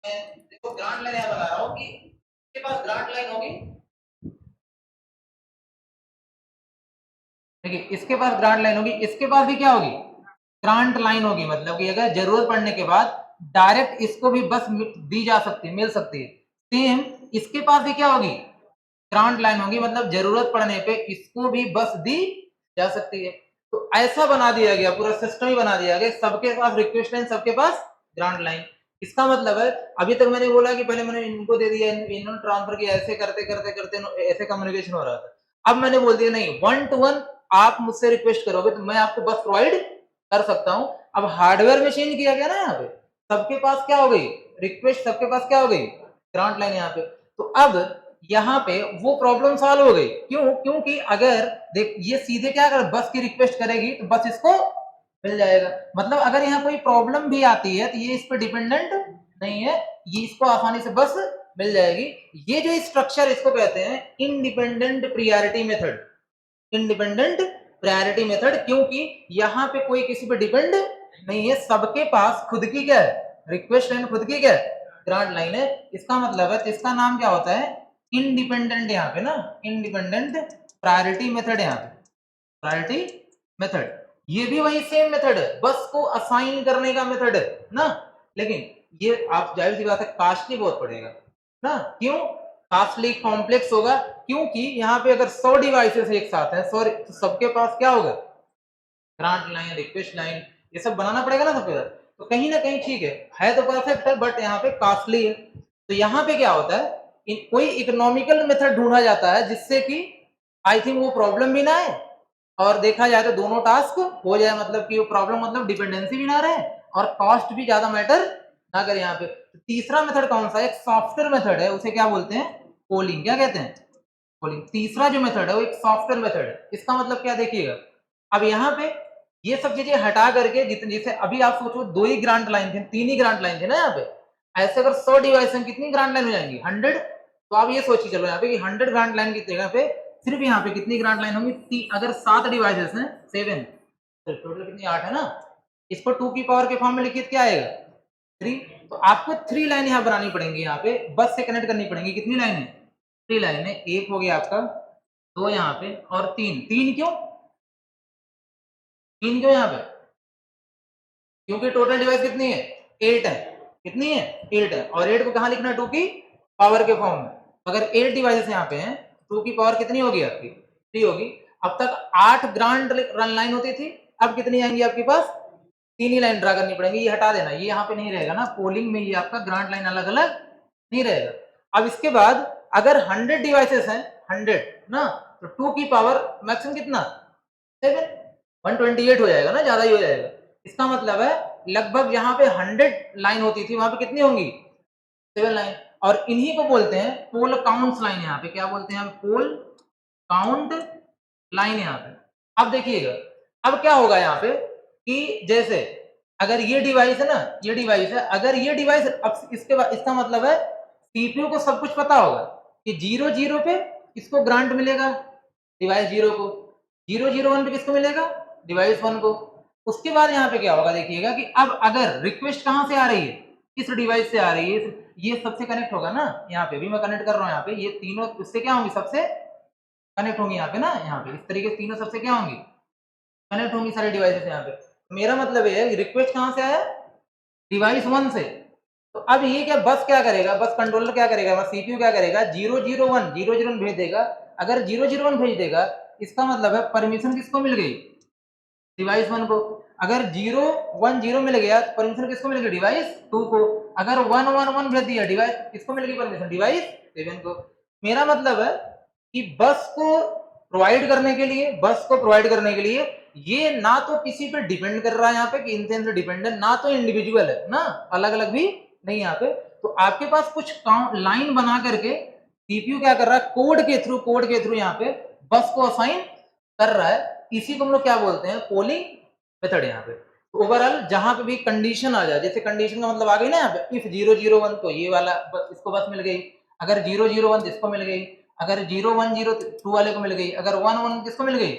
मैं देखो grant line यहाँ बता रहा हूँ कि इसके पास ग्रांट लाइन होगी, देखिए इसके पास ग्रांट लाइन होगी, इसके पास भी क्या होगी, ग्रांट लाइन होगी। मतलब कि अगर जरूरत पड़ने के बाद डायरेक्ट इसको भी बस दी जा सकती है, मिल सकती है। सेम इसके पास भी क्या होगी, ग्रांट लाइन होगी, मतलब जरूरत पड़ने पे इसको भी बस दी जा सकती है। तो ऐसा बना दिया गया, पूरा सिस्टम ही बना दिया गया, सबके पास रिक्वेस्ट लाइन, सबके पास ग्रांट लाइन। इसका मतलब है अभी तक मैंने बोला कि पहले मैंने इनको दे दिया, इन्होंने ट्रांसफर किया, ऐसे करते करते करते ऐसे कम्युनिकेशन हो रहा था। अब मैंने बोल दिया नहीं, 1 to 1 आप मुझसे रिक्वेस्ट करोगे तो मैं आपको बस प्रोवाइड कर सकता हूं। अब हार्डवेयर में चेंज किया गया ना, यहाँ पे सबके पास क्या हो गई, रिक्वेस्ट, सबके पास क्या हो गई, ग्रांट लाइन यहाँ पे। तो अब यहाँ पे वो प्रॉब्लम सॉल्व हो गई। क्यों? क्योंकि अगर देख ये सीधे क्या कर बस की रिक्वेस्ट करेगी तो बस इसको मिल जाएगा। मतलब अगर यहाँ कोई प्रॉब्लम भी आती है तो ये इस पर डिपेंडेंट नहीं है, ये इसको आसानी से बस मिल जाएगी। ये जो स्ट्रक्चर, इसको कहते हैं independent priority method. Independent priority method, क्योंकि यहाँ पे कोई किसी पे डिपेंड नहीं है, सबके पास खुद की क्या है, रिक्वेस्ट लाइन, खुद की क्या है, ग्रांट लाइन है। इसका मतलब है, इसका नाम क्या होता है, इंडिपेंडेंट, यहाँ पे ना इंडिपेंडेंट प्रायोरिटी मेथड, यहाँ पे प्रायोरिटी मेथड। ये भी वही सेम मेथड है, बस को असाइन करने का मेथड है ना। लेकिन ये आप जाहिर सी बात है कॉस्टली बहुत पड़ेगा ना। क्यों कॉस्टली, कॉम्प्लेक्स होगा? क्योंकि यहाँ पे अगर 100 डिवाइसेस एक साथ हैं, सॉरी, तो सबके पास क्या होगा, ग्रांट लाइन, रिक्वेस्ट लाइन, ये सब बनाना पड़ेगा ना सबके साथ। तो कहीं ना कहीं ठीक है तो परफेक्ट है, बट यहाँ पे कॉस्टली है। तो यहाँ पे क्या होता है, कोई इकोनॉमिकल मेथड ढूंढा जाता है जिससे कि आई थिंक वो प्रॉब्लम भी ना आए, और देखा जाए तो दोनों टास्क हो जाए, मतलब कि वो प्रॉब्लम, मतलब डिपेंडेंसी भी ना रहे और कॉस्ट भी ज्यादा मैटर ना करे यहाँ पे। तो तीसरा मेथड कौन सा है, एक सॉफ्टवेयर मेथड है, उसे क्या बोलते हैं, पोलिंग। क्या कहते हैं, पोलिंग। तीसरा जो मेथड है वो एक सॉफ्टवेयर मेथड है। इसका मतलब क्या, देखिएगा अब यहाँ पे ये सब चीजें हटा करके, जितने जैसे अभी आप सोचो 2 ही ग्रांट लाइन थे, 3 ही ग्रांट लाइन थे ना यहाँ पे, ऐसे अगर 100 डिवाइस में कितनी ग्रांट लाइन हो जाएंगी, 100। तो आप ये सोच के चलो यहाँ पे कि 100 ग्रांट लाइन की जगह पे सिर्फ यहाँ पे कितनी ग्रांट लाइन होंगी, अगर 7 डिवाइसेस हैं, 7, तो टोटल कितनी, 8 है ना। इसको 2 की पावर के फॉर्म में लिखिए, क्या आएगा, 3। तो आपको 3 लाइन यहाँ बनानी पड़ेंगी, यहाँ पे बस से कनेक्ट करनी पड़ेंगी। कितनी लाइन है, 3 लाइन है। एक हो गया आपका, 2 यहाँ पे, और 3। 3 क्यों, 3 क्यों यहाँ पे, क्योंकि टोटल डिवाइस कितनी है, 8 है। कितनी है, 8 है, और 8 को कहाँ लिखना है, 2 की पावर के फॉर्म में। अगर 8 डिवाइसेस यहाँ पे हैं, 2 की पावर कितनी होगी आपकी, 3 होगी। अब तक 8 ग्रांड रन लाइन होती थी, अब कितनी आएंगी आपके पास, 3 ही लाइन ड्रा करनी पड़ेंगी। ये हटा देना, ये यहाँ पे नहीं रहेगा ना, पोलिंग में ये आपका ग्रांट लाइन अलग अलग नहीं रहेगा। अब इसके बाद अगर 100 डिवाइसेस हैं, 100 ना, तो 2 की पावर मैक्सिमम कितना, 7, 128 हो जाएगा ना, ज्यादा ही हो जाएगा। इसका मतलब है लगभग यहाँ पे 100 लाइन होती थी, वहां पे कितनी होंगी, 7 लाइन। और इन्हीं को बोलते हैं पोल काउंट्स लाइन। यहाँ पे क्या बोलते हैं, पोल काउंट लाइन यहाँ पे। अब देखिएगा, अब क्या होगा यहाँ पे कि जैसे अगर ये डिवाइस है ना, ये डिवाइस है, अगर ये डिवाइस, अब इसके बाद इसका मतलब है सीपीयू को सब कुछ पता होगा कि 0 0 पे इसको ग्रांट मिलेगा, डिवाइस 0 को, 0 0 1 पे किसको मिलेगा, डिवाइस 1 को। उसके बाद यहाँ पे क्या होगा, देखिएगा कि अब अगर रिक्वेस्ट कहाँ से आ रही है, इस डिवाइस से आ रही है, ये सबसे कनेक्ट होगा ना, यहाँ पे भी मैं कनेक्ट कर रहा हूँ, यहाँ पे ये तीनों उससे क्या होंगी, सबसे कनेक्ट होंगी यहाँ पे ना, यहाँ पे इस तरीके से तीनों सबसे क्या होंगी, कनेक्ट होंगी सारी डिवाइसेस यहाँ पे। मेरा मतलब ये है रिक्वेस्ट कहाँ से आया, डिवाइस 1 से। तो अब ये क्या, बस क्या करेगा, बस कंट्रोलर क्या करेगा, बस सीपीयू क्या करेगा, 0 0 1 भेज देगा। अगर 0 0 1 भेज देगा, इसका मतलब है परमिशन किसको मिल गई, डिवाइस 1 को। अगर 0 1 0 मिल गया तो परमिशन किसको मिल गई, डिवाइस 2 को। अगर 1 1 1 भेज दिया, डिवाइस किसको मिल गई परमिशन, डिवाइस 7 को। मेरा मतलब है कि बस को प्रोवाइड करने के लिए, बस को प्रोवाइड करने के लिए ये ना तो किसी पे डिपेंड कर रहा है यहाँ पे कि इनसे इनसे डिपेंडेंट, ना तो इंडिविजुअल है ना, अलग अलग भी नहीं यहाँ पे। तो आपके पास कुछ लाइन बना करके सीपीयू क्या कर रहा है, कोड के थ्रू यहाँ पे बस को असाइन कर रहा है। इसी को हम लोग क्या बोलते हैं, पोलिंग मेथड यहाँ पे। तो ओवरऑल जहां पे भी कंडीशन आ जाए, जैसे कंडीशन का मतलब आ गई ना यहाँ पे, इफ 0 0 1 तो ये वाला इसको बस मिल गई, अगर 0 0 1 इसको मिल गई, अगर 0 1 0 2 वाले को मिल गई, अगर 1 1 किसको मिल गई,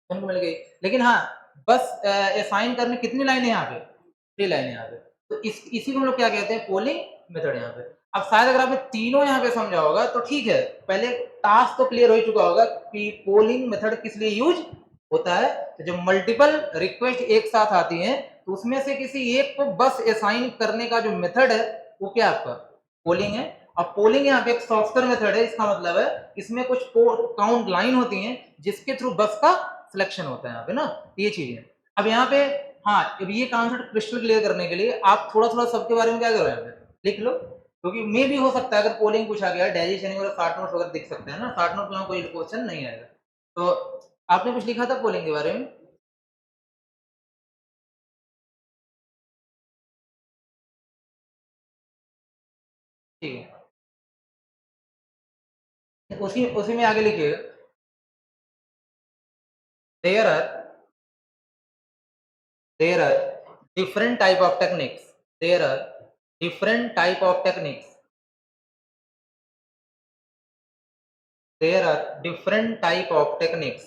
उनको मिल गई। लेकिन हाँ, बस असाइन करने कितनी लाइन है यहाँ पे, 3 लाइन है यहाँ पे। तो इसी को हम लोग क्या कहते हैं, पोलिंग मेथड यहाँ पे। अब शायद अगर आपने तीनों यहाँ पे समझा होगा तो ठीक है, पहले टास्क तो क्लियर हो चुका होगा कि पोलिंग मेथड किस लिए यूज होता है। तो जब मल्टीपल रिक्वेस्ट एक साथ आती हैं तो उसमें से किसी एक को बस असाइन करने का जो मेथड है वो क्या आपका पोलिंग है। अब पोलिंग यहाँ पे एक सॉफ्टवेयर मेथड है, इसका मतलब है इसमें कुछ काउंट लाइन होती हैं जिसके थ्रू बस का सिलेक्शन होता है यहाँ पे ना, ये चीज है। अब यहाँ पे हाँ, अब ये कॉन्सेप्ट क्रिस्टल क्लियर करने के लिए आप थोड़ा थोड़ा सबके बारे में क्या करो यहाँ पे लिख लो, क्योंकि मे भी हो सकता है अगर पोलिंग पूछा गया डेजी शनिंग और शॉर्ट नोट्स वगैरह दिख सकते हैं ना, शॉर्ट नोट में कोई क्वेश्चन नहीं आएगा। तो आपने कुछ लिखा था पोलिंग के बारे में? ठीक है, उसी उसी में आगे लिखिएगा, there are there are different type of techniques, there are different type of techniques, there are different type of techniques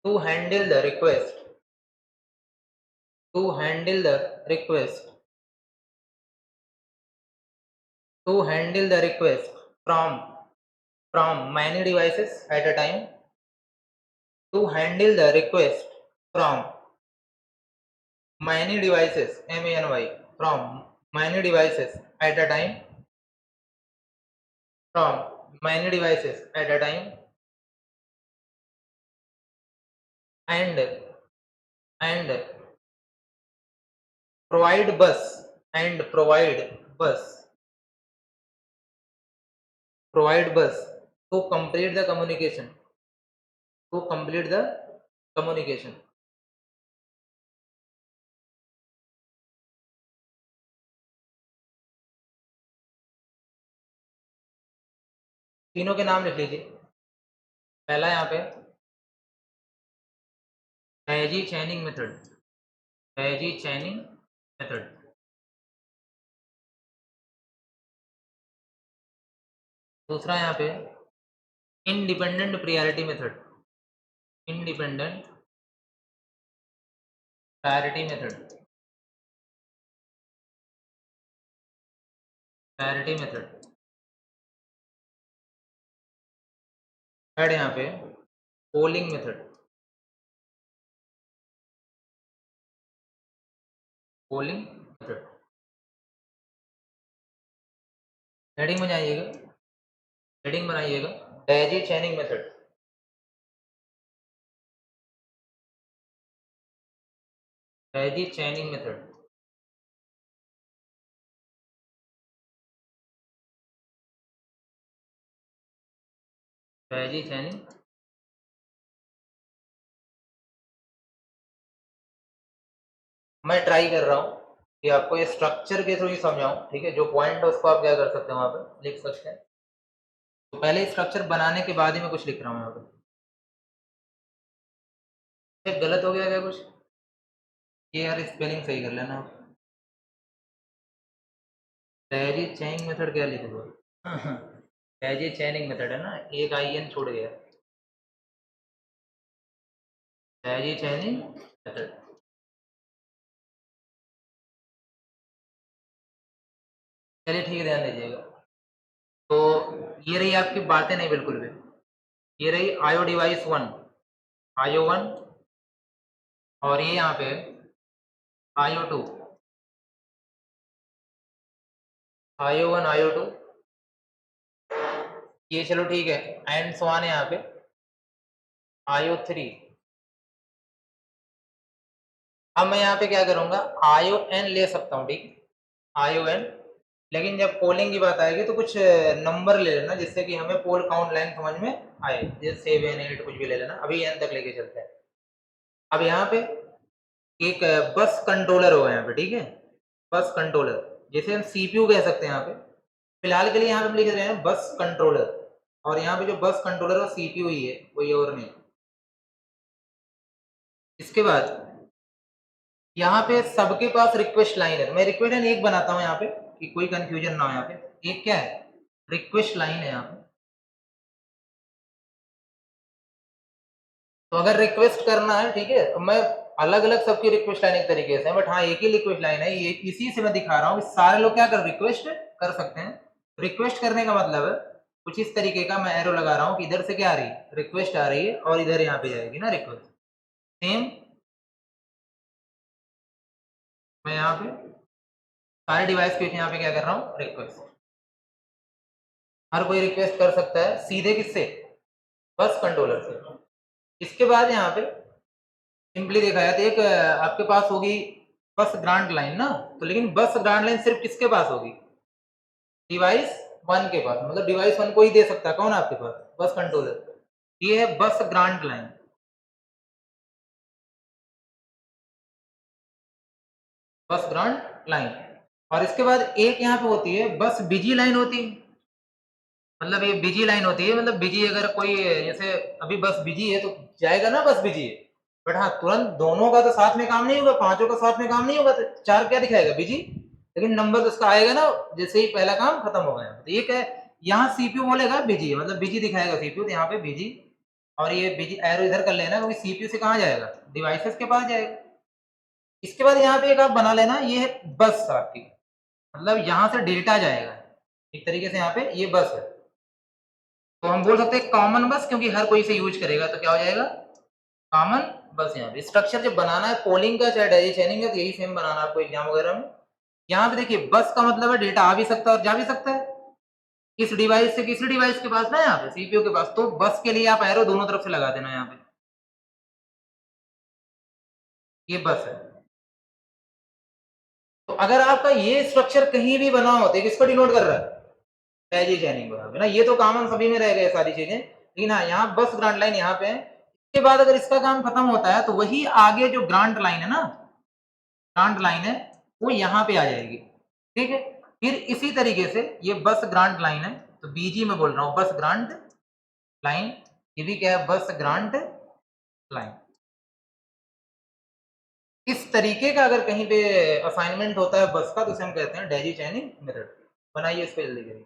to handle the request, to handle the request, to handle the request from many devices at a time, to handle the request from many devices, many, from many devices at a time, from many devices at a time, and provide bus, provide bus to complete the communication, to complete the communication. तीनों के नाम लिख लीजिए। पहला यहाँ पे daisy chaining method, daisy chaining method, दूसरा यहाँ पे independent priority method, independent priority method, priority method, third यहाँ पे polling method, polling method। Heading बनाइएगा, हेडिंग बनाइएगा daisy chaining method, daisy chaining method, daisy chaining। मैं ट्राई कर रहा हूँ कि आपको ये स्ट्रक्चर के थ्रू ही समझाऊं, ठीक है, जो पॉइंट है उसको आप क्या कर सकते हैं वहां पे लिख सकते हैं। तो पहले स्ट्रक्चर बनाने के बाद ही मैं कुछ लिख रहा हूँ यहाँ पे। गलत हो गया क्या कुछ? ये यार स्पेलिंग सही कर लेना आप। डेजी चेनिंग मेथड क्या लिख दो? डेजी चेनिंग मेथड है ना, एक आई एन छूट गया। Daisy चेनिंग method. चलिए ठीक है, ध्यान दीजिएगा। तो ये रही आपकी बातें नहीं बिल्कुल भी। ये रही आयो डिवाइस 1, आयो 1, और ये यहाँ पे आयो 2, आयो 1, आयो 2, ये चलो ठीक है, एंड सो ऑन यहाँ पे आयो 3। अब मैं यहाँ पे क्या करूंगा, आयो एन ले सकता हूँ, ठीक, आयो एन, लेकिन जब पोलिंग की बात आएगी तो कुछ नंबर ले लेना जिससे कि हमें पोल काउंट लाइन समझ में आए, जैसे 7 8 कुछ भी ले लेना, अभी एन तक लेके चलते हैं। अब यहाँ पे एक बस कंट्रोलर होगा यहाँ पे, ठीक है, बस कंट्रोलर, जैसे हम सीपीयू कह सकते हैं यहाँ पे। फिलहाल के लिए यहाँ पे हम लिख रहे हैं बस कंट्रोलर, और यहाँ पे जो बस कंट्रोलर वो सीपीयू ही है, कोई और नहीं। इसके बाद यहाँ पे सबके पास रिक्वेस्ट लाइन है, तो मैं रिक्वेस्ट लाइन एक बनाता हूँ यहाँ पे कि कोई कंफ्यूजन ना हो। यहाँ पे एक क्या है, रिक्वेस्ट लाइन है यहाँ पे। तो अगर रिक्वेस्ट करना है, ठीक है, तो मैं अलग अलग सबकी रिक्वेस्ट लाइन एक तरीके से है, बट हाँ एक ही रिक्वेस्ट लाइन है, ये इसी से मैं दिखा रहा हूँ कि सारे लोग क्या कर रिक्वेस्ट कर सकते हैं। रिक्वेस्ट करने का मतलब है कुछ इस तरीके का, मैं एरो लगा रहा हूँ कि इधर से क्या आ रही है, रिक्वेस्ट आ रही है, और इधर यहाँ पे जाएगी ना रिक्वेस्ट। सेम मैं यहाँ पे सारे डिवाइस के यहाँ पे क्या कर रहा हूँ, रिक्वेस्ट। हर कोई रिक्वेस्ट कर सकता है, सीधे किससे, बस कंट्रोलर से। इसके बाद यहाँ पे सिंपली देखा जाए तो एक आपके पास होगी बस ग्रांट लाइन ना, तो लेकिन बस ग्रांट लाइन सिर्फ किसके पास होगी, डिवाइस 1 के पास, मतलब डिवाइस 1 को ही दे सकता है, कौन है आपके पास, बस कंट्रोलर। ये है बस ग्रांट लाइन, बस ग्रांट लाइन। और इसके बाद एक यहाँ पे होती है बस बिजी लाइन होती है, मतलब ये बिजी लाइन होती है, मतलब बिजी अगर कोई जैसे अभी बस बिजी है तो जाएगा ना बस बिजी है, बट हाँ तुरंत दोनों का तो साथ में काम नहीं होगा, पांचों का साथ में काम नहीं होगा, तो 4 क्या दिखाएगा, बिजी, लेकिन नंबर तो उसका आएगा ना जैसे ही पहला काम खत्म हो गया। तो ये क्या है, यहाँ सीपीयू बोलेगा बिजी है, मतलब बिजी दिखाएगा सीपीयू, तो यहाँ पे बिजी, और ये बिजी एरो इधर कर लेना क्योंकि सीपीयू से कहाँ जाएगा, डिवाइसेस के पास जाएगा। इसके बाद यहाँ पे एक आप बना लेना, ये है बस आपकी, मतलब यहाँ से डेटा जाएगा एक तरीके से, यहाँ पे ये बस है, तो हम बोल सकते हैं कॉमन बस, क्योंकि हर कोई इसे यूज करेगा, तो क्या हो जाएगा, कॉमन बस। यहाँ पे स्ट्रक्चर जब बनाना है पोलिंग का चाहे डायरी चैनिंग का, तो यही सेम बनाना है आपको एग्जाम वगैरह में। यहाँ पे देखिए बस का मतलब है डेटा आ भी सकता है और जा भी सकता है, इस डिवाइस से किसी डिवाइस के पास ना, यहाँ पे सीपीयू के पास, तो बस के लिए आप एरो दोनों तरफ से लगा देना, यहाँ पे ये बस है। तो अगर आपका ये स्ट्रक्चर कहीं भी बना हो तो किसको डिनोट कर रहा है, डायरी चैनिंग को ना, ये तो कॉमन सभी में रह गए सारी चीजें, लेकिन हाँ यहाँ बस ग्रांट लाइन यहाँ पे है। इसके बाद अगर इसका काम खत्म होता है तो वही आगे जो ग्रांट लाइन है ना, ग्रांट लाइन है, वो यहाँ पे आ जाएगी, ठीक है। फिर इसी तरीके से ये बस ग्रांट लाइन है, तो बीजी में बोल रहा हूँ बस ग्रांट लाइन, ये भी क्या है, बस ग्रांट लाइन। इस तरीके का अगर कहीं पे असाइनमेंट होता है बस का, तो उसे हम कहते हैं डेजी चैनिंग मेथड। बनाइए इस पे जल्दी करिए।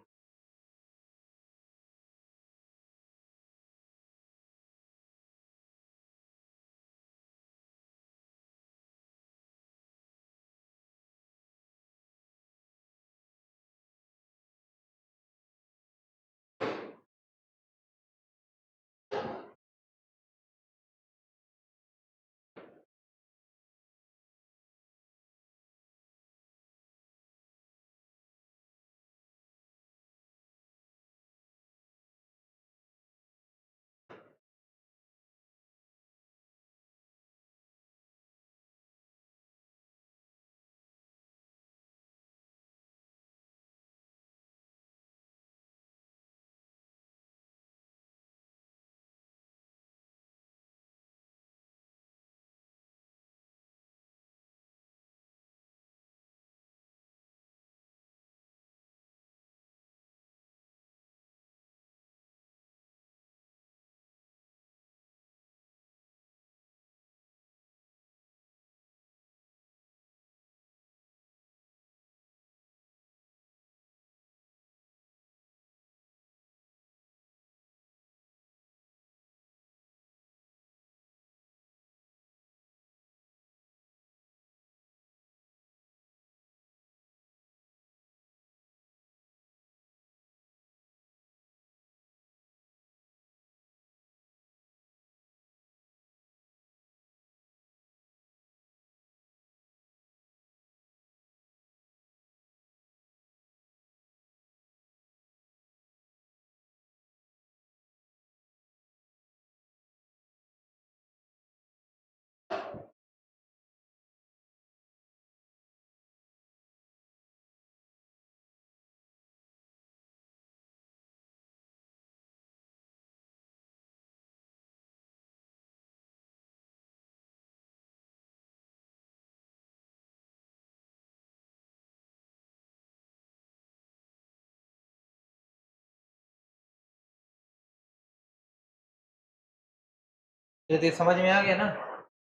ये समझ में आ गया ना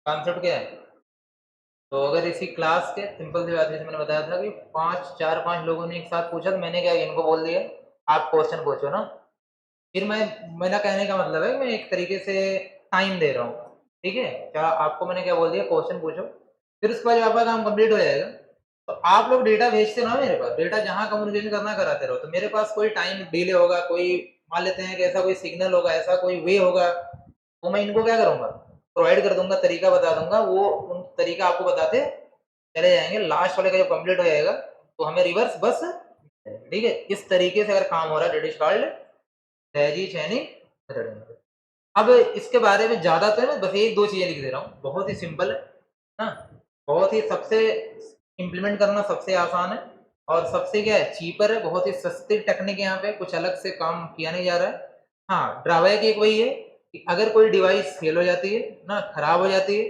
कॉन्सेप्ट क्या है। तो अगर इसी क्लास के सिंपल सी बात, जैसे मैंने बताया था कि 4-5 लोगों ने एक साथ पूछा, तो मैंने क्या इनको बोल दिया आप क्वेश्चन पूछो ना, फिर मैं, मेरा कहने का मतलब है कि मैं एक तरीके से टाइम दे रहा हूँ, ठीक है, क्या आपको मैंने क्या बोल दिया, क्वेश्चन पूछो, फिर उसके बाद आपका काम कंप्लीट हो जाएगा। तो आप लोग डेटा भेजते रहो मेरे पास, डेटा जहां कम्युनिकेशन करना कराते रहो, तो मेरे पास कोई टाइम डिले होगा, कोई मान लेते हैं कि ऐसा कोई सिग्नल होगा, ऐसा कोई वे होगा, तो मैं इनको क्या करूंगा, प्रोवाइड कर दूंगा, तरीका बता दूंगा, वो उन तरीका आपको बताते चले जाएंगे। लास्ट वाले का जब कंप्लीट हो जाएगा तो हमें रिवर्स बस, ठीक है, इस तरीके से अगर काम हो रहा है, that is called daisy chaining method. अब इसके बारे में ज्यादा तो मैं बस एक दो चीजें लिख दे रहा हूँ, बहुत ही सिंपल है ना, बहुत ही सबसे इम्प्लीमेंट करना सबसे आसान है, और सबसे क्या है, चीपर है, बहुत ही सस्ती टेक्निक है, यहाँ पे कुछ अलग से काम किया नहीं जा रहा है। हाँ, ड्रॉबैक एक वही है कि अगर कोई डिवाइस फेल हो जाती है ना, खराब हो जाती है,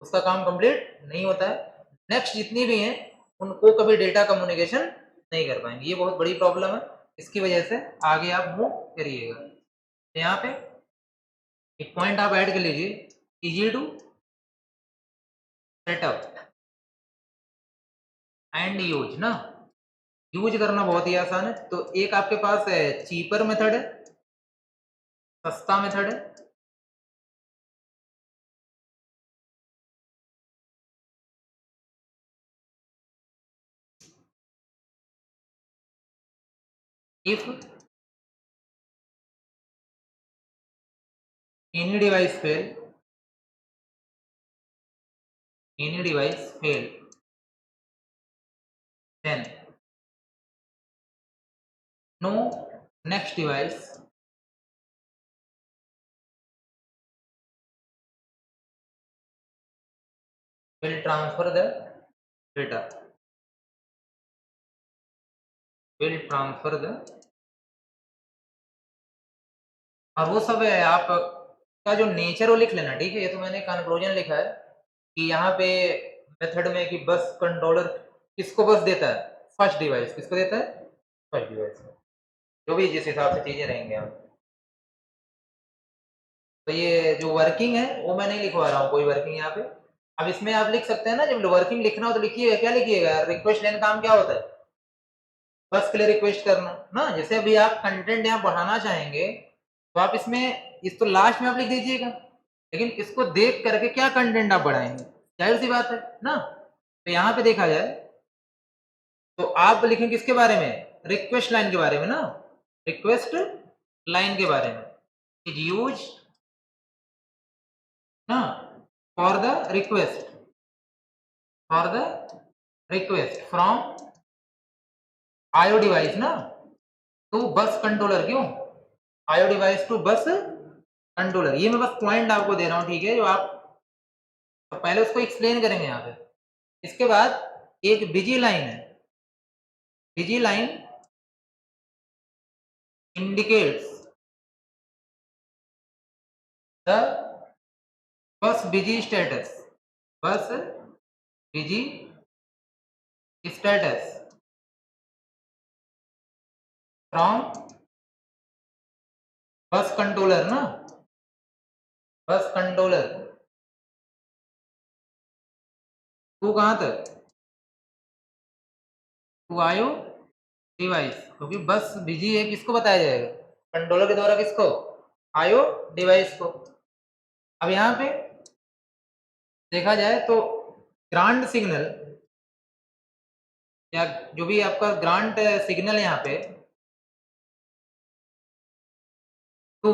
उसका काम कंप्लीट नहीं होता है, नेक्स्ट जितनी भी हैं उनको कभी डेटा कम्युनिकेशन नहीं कर पाएंगे, ये बहुत बड़ी प्रॉब्लम है। इसकी वजह से आगे आप मूव करिएगा। यहाँ पे एक पॉइंट आप ऐड कर लीजिए, easy to set up and use ना, यूज करना बहुत ही आसान है। तो एक आपके पास है चीपर मेथड है, सस्ता मेथड है, if any device fail, any device fail, then no next device will transfer the data, will transfer the, और वो सब है आप का जो नेचर वो लिख लेना, ठीक है। ये तो मैंने कंक्लूजन लिखा है कि यहाँ पे मेथड में कि बस कंट्रोलर किसको बस देता है, फर्स्ट डिवाइस किसको देता है, फर्स्ट डिवाइस, जो भी जिस हिसाब से चीजें रहेंगे हम। तो ये जो वर्किंग है वो मैं नहीं लिखवा रहा हूँ कोई वर्किंग यहाँ पे। अब इसमें आप लिख सकते हैं ना, जब वर्किंग लिखना हो तो लिखिएगा, क्या लिखिएगा, रिक्वेस्ट लेन काम क्या होता है, बस के लिए रिक्वेस्ट करना ना। जैसे अभी आप कंटेंट यहाँ बढ़ाना चाहेंगे तो आप इसमें इस तो लास्ट में आप लिख दीजिएगा, लेकिन इसको देख करके क्या कंटेंट आप बढ़ाएंगे, जाहिर सी बात है ना। तो यहाँ पे देखा जाए तो आप लिखेंगे किसके बारे में, रिक्वेस्ट लाइन के बारे में ना, रिक्वेस्ट लाइन के बारे में, इज यूज ना for the request, for the request from IO device ना टू बस कंट्रोलर, क्यों IO device to bus controller, ये मैं बस पॉइंट आपको दे रहा हूँ, ठीक है, जो आप तो पहले उसको एक्सप्लेन करेंगे यहाँ पे। इसके बाद एक बिजी लाइन है, busy line indicates the bus busy status, bus busy status from bus controller ना, बस कंट्रोलर टू कहाँ तक, टू आयो डिवाइस, क्योंकि बस बिजी है किसको बताया जाएगा, कंट्रोलर के द्वारा किसको, आयो डिवाइस को। अब यहाँ पे देखा जाए तो ग्रांड सिग्नल या जो भी आपका ग्रांट सिग्नल है यहाँ पे, to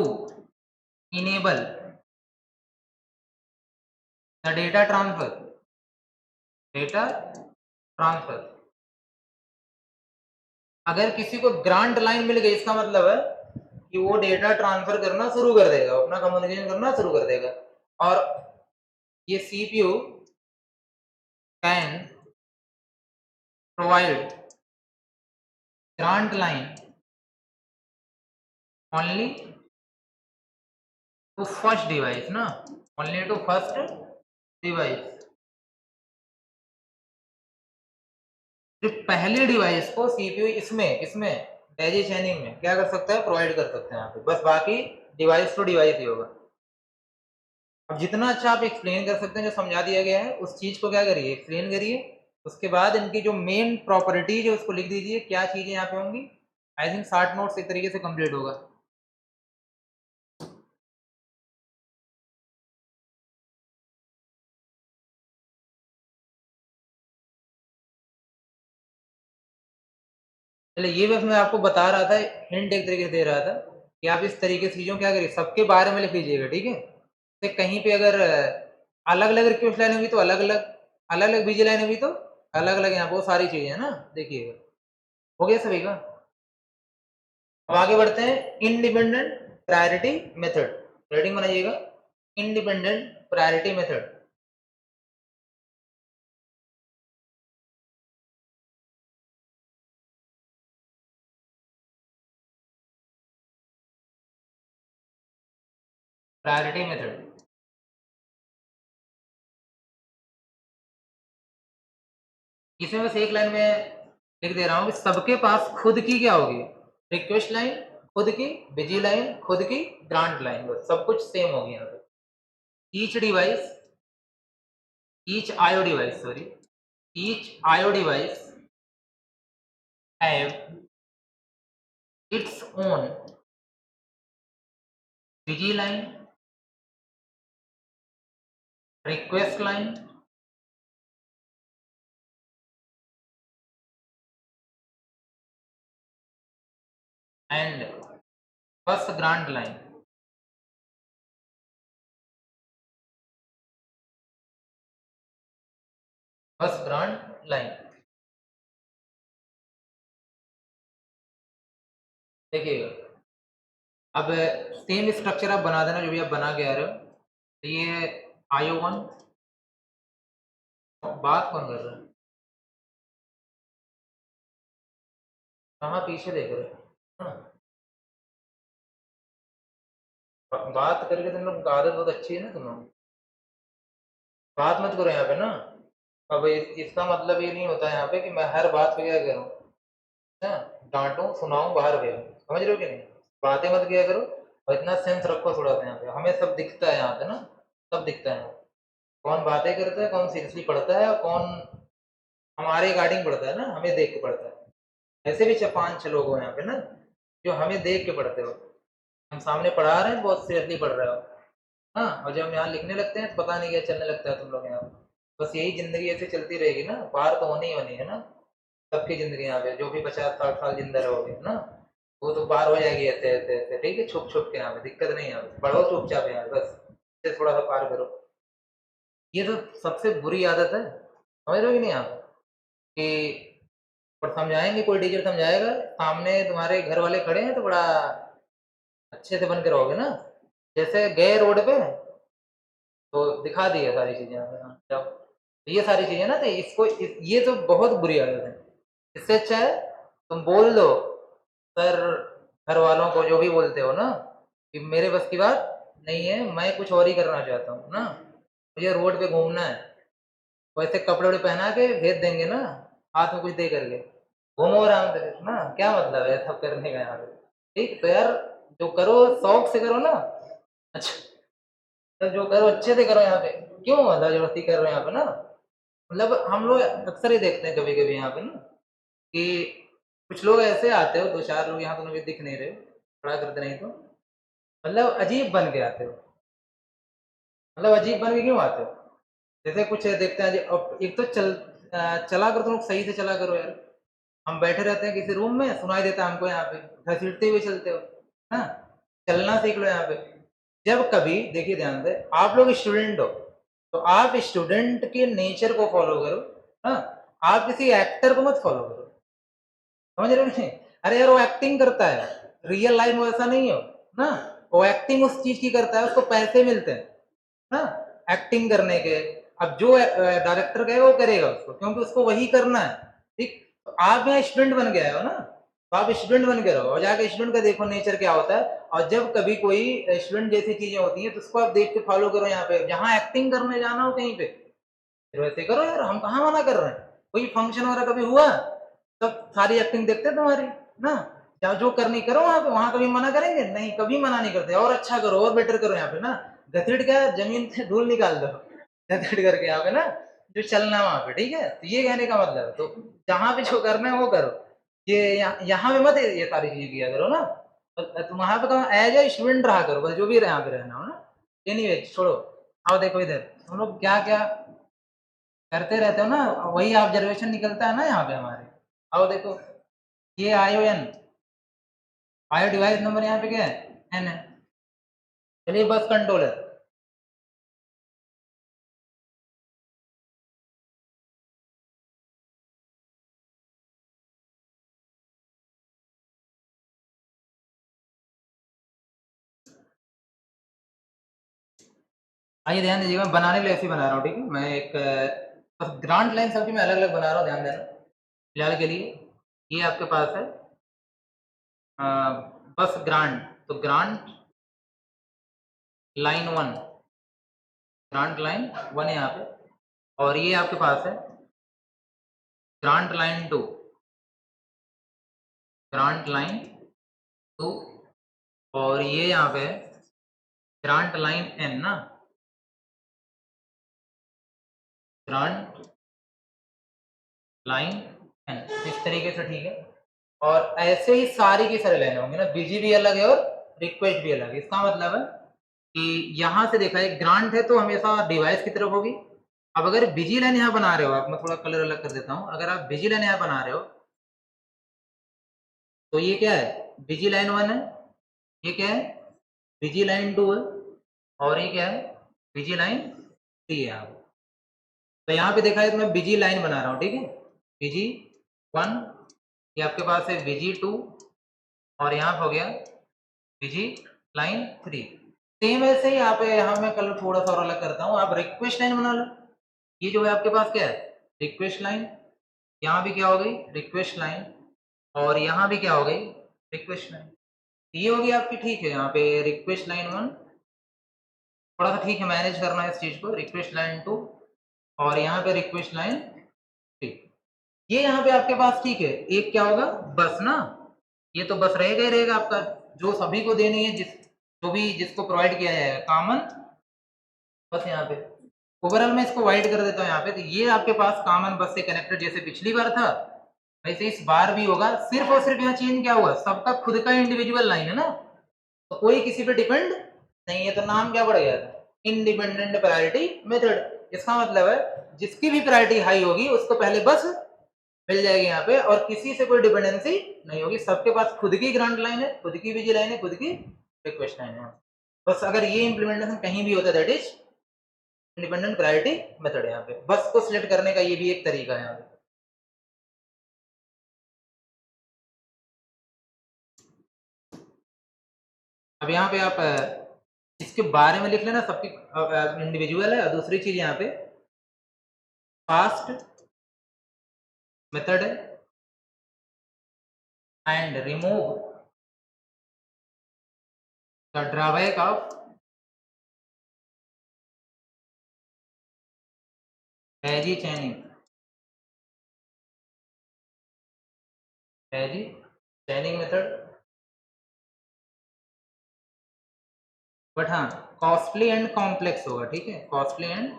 enable the data transfer, data transfer, अगर किसी को ग्रांट लाइन मिल गई इसका मतलब है कि वो डेटा ट्रांसफर करना शुरू कर देगा, अपना कम्युनिकेशन करना शुरू कर देगा। और ये CPU can provide grant line only to first device ना, ओनली टू फर्स्ट डिवाइस, सिर्फ पहले डिवाइस को सीपीयू इसमें इसमें डेजी चैनिंग में क्या कर सकता है, प्रोवाइड कर सकते हैं यहाँ पे, बस बाकी डिवाइस टू डिवाइस ही होगा। अब जितना अच्छा आप एक्सप्लेन कर सकते हैं, जो समझा दिया गया है उस चीज को क्या करिए, एक्सप्लेन करिए। उसके बाद इनकी जो मेन प्रॉपर्टीज है उसको लिख दीजिए, क्या चीजें यहाँ पे होंगी। आई थिंक 60 नोट्स एक तरीके से कंप्लीट होगा। चलिए ये बस मैं आपको बता रहा था, हिंट एक तरीके से दे रहा था कि आप इस तरीके से चीज़ों क्या करिए, सबके बारे में लिख लीजिएगा, ठीक है? तो कहीं पे अगर अलग-अलग रिक्वेस्ट लाइन होगी तो अलग-अलग बीजी लाइन होगी तो अलग-अलग, यहाँ पे वो सारी चीज़ें हैं ना, देखिएगा। हो गया सभी का? अब आगे बढ़ते हैं, इंडिपेंडेंट प्रायोरिटी मेथड। हेडिंग बनाइएगा, independent priority method. Priority method, इसमें बस एक लाइन में लिख दे रहा हूँ कि सबके पास खुद की क्या होगी, रिक्वेस्ट लाइन खुद की, बिजी लाइन खुद की, ग्रांट लाइन, बस सब कुछ सेम होगी यहाँ पे। Each device, each IO device, sorry, each IO device have its own busy line, request line and first grant line. First grant line, देखिएगा। अब सेम स्ट्रक्चर आप बना देना जो भी आप बना के आ रहे हो। तो ये आईओ वन, बात कौन कर रहा है, कहाँ पीछे देख रहे हो? हाँ, बात करके तुम लोग आदत बहुत अच्छी है ना तुम लोग, बात मत करो यहाँ पे ना। अब इसका मतलब ये नहीं होता यहाँ पे कि मैं हर बात पे क्या करूँ, हाँ, डांटूं सुनाऊं बाहर गया, समझ रहे हो कि नहीं? बातें मत किया करो और इतना सेंस रखो थोड़ा सा, यहाँ पे हमें सब दिखता है यहाँ पे ना, सब दिखता है, कौन बातें करता है, कौन सीरियसली पढ़ता है और कौन हमारे रिगार्डिंग पढ़ता है ना, हमें देख के पढ़ता है। ऐसे भी 5-6 लोग हो यहाँ पे ना जो हमें देख के पढ़ते हो, हम सामने पढ़ा रहे हैं, बहुत सीरियसली पढ़ रहे हो, हाँ, और जब हम यहाँ लिखने लगते हैं तो पता नहीं क्या चलने लगता है तुम लोग यहाँ पे। बस यही जिंदगी ऐसे चलती रहेगी ना, पार तो होनी ही होनी है ना सबकी जिंदगी, यहाँ पे जो भी 50-60 साल जिंदा रहोगे ना, वो तो पार हो जाएगी ऐसे ऐसे ऐसे, ठीक है, छुप छुप के, यहाँ पे दिक्कत नहीं है, यहाँ पे पढ़ो चुपचाप, यहाँ बस इससे थोड़ा सा पार करो। ये तो सबसे बुरी आदत है, समझ रहे हो कि नहीं आप, कि और समझाएंगे, कोई टीचर समझाएगा, सामने तुम्हारे घर वाले खड़े हैं तो बड़ा अच्छे से बन के रहोगे ना, जैसे गए रोड पे तो दिखा दी है सारी चीजें यहाँ पे, हाँ, जाओ। तो ये सारी चीजें ना, तो ये तो बहुत बुरी आदत है। इससे अच्छा है तुम बोल दो सर, घर वालों को जो भी बोलते हो ना, कि मेरे बस की बात नहीं है, मैं कुछ और ही करना चाहता हूँ ना, मुझे रोड पे घूमना है, वैसे कपड़े वपड़े पहना के भेज देंगे ना, हाथ में कुछ दे करके, घूमो आराम से ना, क्या मतलब है सब करने का यहाँ पे? ठीक, तो यार जो करो शौक से करो ना, अच्छा, तो जो करो अच्छे से करो यहाँ पे, क्यों मतलब जबरदस्ती कर रहे हो यहाँ पे ना। मतलब हम लोग अक्सर ही देखते हैं कभी कभी यहाँ पे ना, कि कुछ लोग ऐसे आते हो, 2-4 लोग यहाँ तो मुझे दिख नहीं रहे, खड़ा करते नहीं तो, मतलब अजीब बन के आते हो, मतलब अजीब बन के क्यों आते हो? जैसे कुछ देखते हैं अब एक तो चला करो, तुम लोग सही से चला करो यार। हम बैठे रहते हैं किसी रूम में, सुनाई देता है हमको यहाँ पे, घसीटते हुए चलते हो, हाँ, चलना सीख लो यहाँ पे। जब कभी देखिए ध्यान से, आप लोग स्टूडेंट हो तो आप स्टूडेंट के नेचर को फॉलो करो, हाँ, आप किसी एक्टर को मत फॉलो करो, समझ रहे हो नहीं? अरे यार वो एक्टिंग करता है, रियल लाइफ में ऐसा नहीं हो ना, वो एक्टिंग उस चीज की करता है, उसको पैसे मिलते हैं ना एक्टिंग करने के। अब जो डायरेक्टर कहेगा वो करेगा उसको, क्योंकि उसको वही करना है, ठीक। तो आप यहाँ स्टूडेंट बन के आए हो ना, तो आप स्टूडेंट बन के रहो और जाके स्टूडेंट का देखो नेचर क्या होता है, और जब कभी कोई स्टूडेंट जैसी चीजें होती हैं तो उसको आप देख के फॉलो करो, यहाँ पे जहाँ एक्टिंग करने जाना हो कहीं पे, फिर वैसे करो यार, हम कहाँ मना कर रहे हैं। कोई फंक्शन वगैरह कभी हुआ, सब सारी एक्टिंग देखते हैं तुम्हारी ना, जहाँ जो करनी करो वहां पे, वहां कभी मना करेंगे नहीं, कभी मना नहीं करते, और अच्छा करो और बेटर करो यहाँ पे ना, घसीट के जमीन से धूल निकाल दो, घसीट करके यहाँ पे ना, जो चलना है वहां पे, ठीक है। तो ये कहने का मतलब, तो जहाँ पे जो करना है वो करो, ये यहाँ पे मत ये सारी चीजें किया करो ना, तुम वहां पे कहो एज ए स्टूडेंट रहा करो, बस जो भी यहाँ पे रहना हो ना। एनीवे छोड़ो, आओ देखो इधर, हम लोग क्या क्या करते रहते हो ना, वही ऑब्जर्वेशन निकलता है ना यहाँ पे हमारे। आओ देखो, ये आयो एन, आयो डिवाइस नंबर यहाँ पे क्या है, एन है। चलिए बस कंट्रोलर, आइए ध्यान दीजिएगा, मैं बनाने के लिए ऐसे ही बना रहा हूँ, ठीक है। मैं एक बस ग्रांट लाइन सबकी मैं अलग अलग बना रहा हूँ, ध्यान देना। फिलहाल के लिए ये आपके पास है बस ग्रांट, तो ग्रांट लाइन 1, ग्रांट लाइन 1 है यहाँ पे, और ये आपके पास है ग्रांट लाइन 2, ग्रांट लाइन 2, और ये यहाँ पे ग्रांट लाइन n ना, ग्रांट लाइन n, इस तरीके से, ठीक है। और ऐसे ही सारी की सारी लाइन होंगी ना, बीजी भी अलग है और रिक्वेस्ट भी अलग है। इसका मतलब है कि यहाँ से देखा है ग्रांट है तो हमेशा डिवाइस की तरफ होगी। अब अगर बिजी लाइन यहाँ बना रहे हो आप, मैं थोड़ा कलर अलग कर देता हूँ, अगर आप बिजी लाइन यहाँ बना रहे हो तो ये क्या है, बिजी लाइन 1 है, ये क्या है, बिजी लाइन 2 है, और ये क्या है, बिजी लाइन 3 है। आप तो यहाँ पे देखा है तो मैं बिजी लाइन बना रहा हूँ, ठीक है। बिजी 1, ये आपके पास है बिजी 2, और यहाँ हो गया बिजी लाइन 3। सेम ऐसे ही यहाँ मैं कलर थोड़ा सा और अलग करता हूँ, आप रिक्वेस्ट लाइन बना लो। ये जो है आपके पास क्या है, रिक्वेस्ट लाइन, यहाँ भी क्या हो गई, रिक्वेस्ट लाइन, और यहाँ भी क्या हो गई, रिक्वेस्ट लाइन। ये होगी आपकी, ठीक है। यहाँ पे रिक्वेस्ट लाइन 1 थोड़ा सा ठीक है, मैनेज करना है इस चीज को, रिक्वेस्ट लाइन 2, और यहाँ पे रिक्वेस्ट लाइन 3। ये यहाँ पे आपके पास ठीक है, एक क्या होगा, बस ना, ये तो बस रहेगा ही रहेगा आपका, जो सभी को देनी है, जो भी जिसको प्रोवाइड किया जाएगा, कॉमन बस। यहाँ पे ओवरऑल मैं इसको वाइड कर देता हूँ यहाँ पे, तो ये आपके पास कॉमन बस से कनेक्टेड जैसे पिछली बार था वैसे इस बार भी होगा। सिर्फ और सिर्फ यहाँ चेंज क्या हुआ, सबका खुद का इंडिविजुअल लाइन है ना, तो कोई किसी पे डिपेंड नहीं है, तो नाम क्या पड़ गया, इंडिपेंडेंट प्रायोरिटी मेथड। इसका मतलब है जिसकी भी प्रायोरिटी हाई होगी उसको पहले बस मिल जाएगी यहाँ पे, और किसी से कोई डिपेंडेंसी नहीं होगी, सबके पास खुद की ग्रांट लाइन है, खुद की बिजी लाइन है, खुद की रिक्वेस्ट लाइन है। बस अगर ये इंप्लीमेंटेशन कहीं भी होता है that is independent priority method. यहाँ पे बस को सिलेक्ट करने का ये भी एक तरीका है यहाँ पे। अब यहाँ पे आप इसके बारे में लिख लेना, सबकी इंडिविजुअल है। और दूसरी चीज यहाँ पे fast method and remove the drawback of daisy chaining, daisy chaining method. But हाँ कॉस्टली एंड कॉम्प्लेक्स होगा, ठीक है, कॉस्टली एंड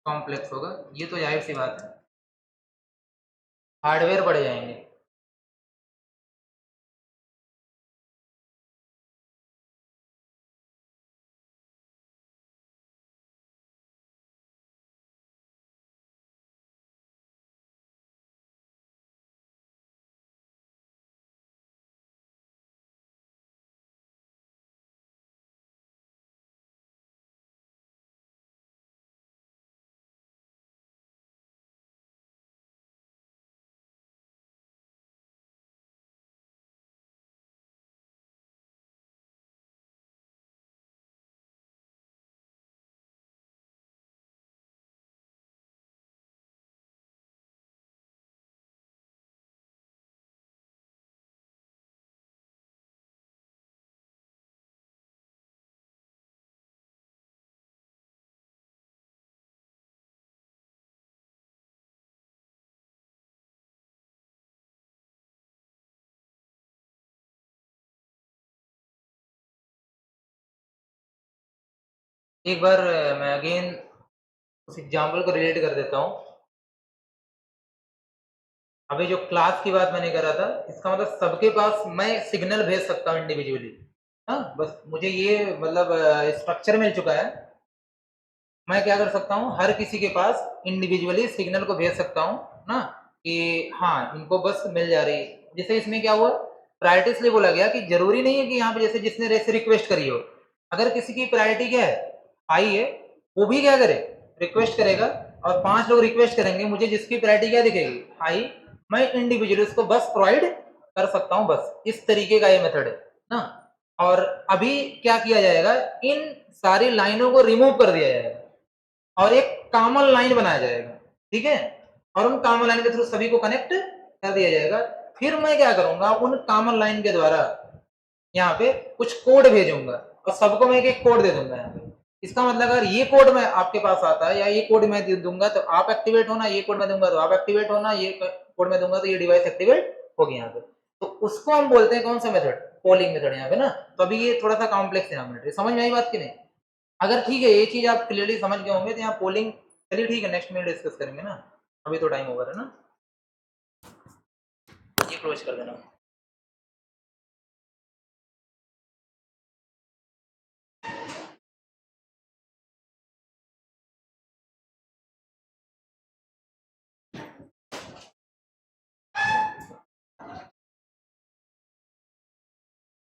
कॉम्प्लेक्स होगा, ये तो जाहिर सी बात है, हार्डवेयर बढ़ जाएंगे। एक बार मैं अगेन उस एग्जाम्पल को रिलेट कर देता हूँ। अभी जो क्लास की बात मैंने करा था, इसका मतलब सबके पास मैं सिग्नल भेज सकता हूँ इंडिविजुअली। हाँ बस मुझे ये मतलब स्ट्रक्चर मिल चुका है, मैं क्या कर सकता हूँ, हर किसी के पास इंडिविजुअली सिग्नल को भेज सकता हूँ ना, कि हाँ इनको बस मिल जा रही है। जैसे इसमें क्या हुआ, प्रायोरिटी इसलिए बोला गया कि जरूरी नहीं है कि यहाँ पे जैसे जिसने रेस रिक्वेस्ट करी हो, अगर किसी की प्रायोरिटी क्या है, हाई है, वो भी क्या करे, रिक्वेस्ट करेगा, और 5 लोग रिक्वेस्ट करेंगे, मुझे जिसकी प्रायोरिटी क्या दिखेगी, हाई, मैं इंडिविजुअली उसको बस प्रोवाइड कर सकता हूँ, बस इस तरीके का ये मेथड है ना। और अभी क्या किया जाएगा, इन सारी लाइनों को रिमूव कर दिया जाएगा और एक कॉमन लाइन बनाया जाएगा, ठीक है, और उन कॉमन लाइन के थ्रू सभी को कनेक्ट कर दिया जाएगा। फिर मैं क्या करूंगा, उन कॉमन लाइन के द्वारा यहाँ पे कुछ कोड भेजूंगा और सबको मैं एक कोड दे दूंगा यहाँ पे। इसका मतलब अगर ये कोड मैं आपके पास आता है या ये कोड मैं दे दूंगा तो आप एक्टिवेट होना, ये कोड मैं दूंगा तो आप एक्टिवेट होना, ये कोड मैं दूंगा तो ये डिवाइस एक्टिवेट होगी यहाँ पे। तो उसको हम बोलते हैं कौन सा मेथड, पोलिंग मेथड यहाँ पे ना। तो अभी ये थोड़ा सा कॉम्प्लेक्स है मेथड, समझ में आई बात की नहीं? अगर ठीक है ये चीज आप क्लियरली समझ गए होंगे तो यहाँ पोलिंग, चलिए ठीक है नेक्स्ट में डिस्कस करेंगे ना, अभी तो टाइम ओवर है ना, ये क्लोज कर देना।